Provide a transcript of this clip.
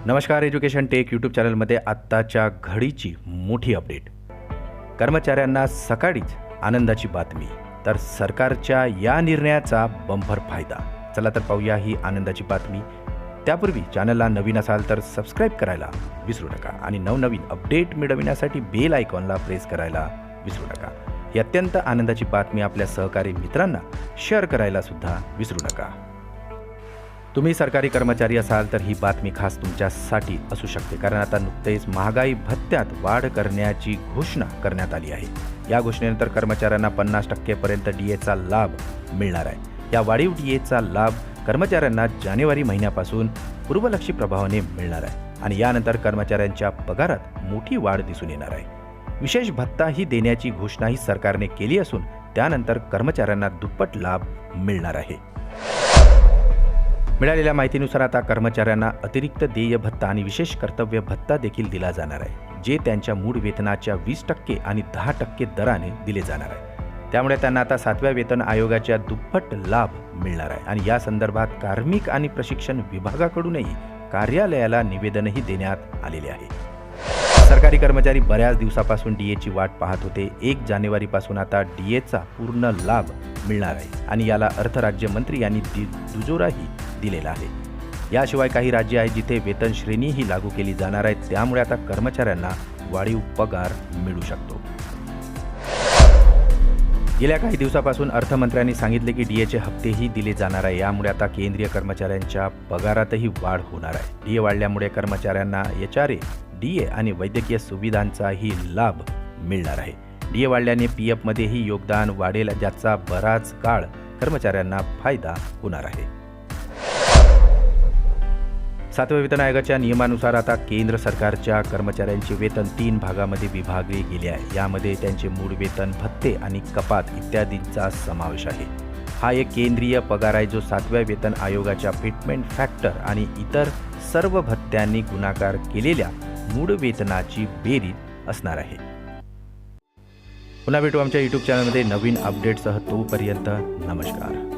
नमस्कार, education take YouTube चॅनलमध्ये आत्ताच्या घडीची मोठी अपडेट. कर्मचाऱ्यांना सकाळीच आनंदाची बातमी, तर सरकारच्या या निर्णयाचा बंपर फायदा. चला तर पाहूया ही आनंदाची बातमी. त्यापूर्वी चॅनलला नवीन असाल तर सबस्क्राईब करायला विसरू नका आणि नवनवीन अपडेट मिळविण्यासाठी बेल आयकॉनला प्रेस करायला विसरू नका. ही अत्यंत आनंदाची बातमी आपल्या सहकारी मित्रांना शेअर करायला सुद्धा विसरू नका. तुम्ही सरकारी कर्मचारी असाल तर ही बातमी खास तुमच्यासाठी असू शकते, कारण आता नुकतेच महागाई भत्त्यात वाढ करण्याची घोषणा करण्यात आली आहे. या घोषणेनंतर कर्मचाऱ्यांना 50% पर्यंत डीएचा लाभ मिळणार आहे. या वाढीव डीएचा लाभ कर्मचाऱ्यांना जानेवारी महिन्यापासून पूर्वलक्षी प्रभावाने मिळणार आहे आणि यानंतर कर्मचाऱ्यांच्या पगारात मोठी वाढ दिसून येणार आहे. विशेष भत्ताही देण्याची घोषणाही सरकारने केली असून त्यानंतर कर्मचाऱ्यांना दुप्पट लाभ मिळणार आहे. मिळालेल्या माहितीनुसार आता कर्मचाऱ्यांना अतिरिक्त देय भत्ता आणि विशेष कर्तव्य भत्ता देखील दिला जाणार आहे, जे त्यांच्या मूळ वेतनाच्या 20% आणि 10% दराने दिले जाणार आहे. त्यामुळे त्यांना आता 7व्या वेतन आयोगाच्या दुप्पट लाभ मिळणार आहे आणि या संदर्भात कार्मिक आणि प्रशिक्षण विभागाकडूनही कार्यालयाला निवेदनही देण्यात आलेले आहे. सरकारी कर्मचारी बऱ्याच दिवसापासून डीएची वाट पाहत होते. 1 जानेवारीपासून आता डीएचा पूर्ण लाभ मिळणार आहे आणि याला अर्थ राज्यमंत्री यांनी दुजोराही दिलेला आहे. याशिवाय काही राज्य आहेत जिथे वेतन श्रेणीही लागू केली जाणार आहे. त्यामुळे आता कर्मचाऱ्यांना वाढीव पगार मिळू शकतो. गेल्या काही दिवसापासून अर्थमंत्र्यांनी सांगितले की डीएचे हप्तेही दिले जाणार आहे. यामुळे आता केंद्रीय कर्मचाऱ्यांच्या पगारातही वाढ होणार आहे. डीए वाढल्यामुळे कर्मचाऱ्यांना एचआरए, डीए आणि वैद्यकीय सुविधांचाही लाभ मिळणार आहे. डीए वाढल्याने पीएफमध्येही योगदान वाढेल, ज्याचा बराच काळ कर्मचाऱ्यांना फायदा होणार आहे. 7व्या वेतन आयोगाच्या नियमानुसार आता केंद्र सरकारच्या कर्मचाऱ्यांचे वेतन 3 भागामध्ये विभागले गेले आहे. यामध्ये त्यांचे मूळ वेतन, भत्ते आणि कपात इत्यादींचा समावेश आहे. हा एक केंद्रीय पगार आहे जो 7व्या वेतन आयोगाच्या फिटमेंट फॅक्टर आणि इतर सर्व भत्त्यांनी गुणाकार केलेल्या मूळ वेतनाची बेरीज असणार आहे. पुन्हा भेटू आमच्या यूट्यूब चॅनलमध्ये नवीन अपडेटसह. तोपर्यंत नमस्कार.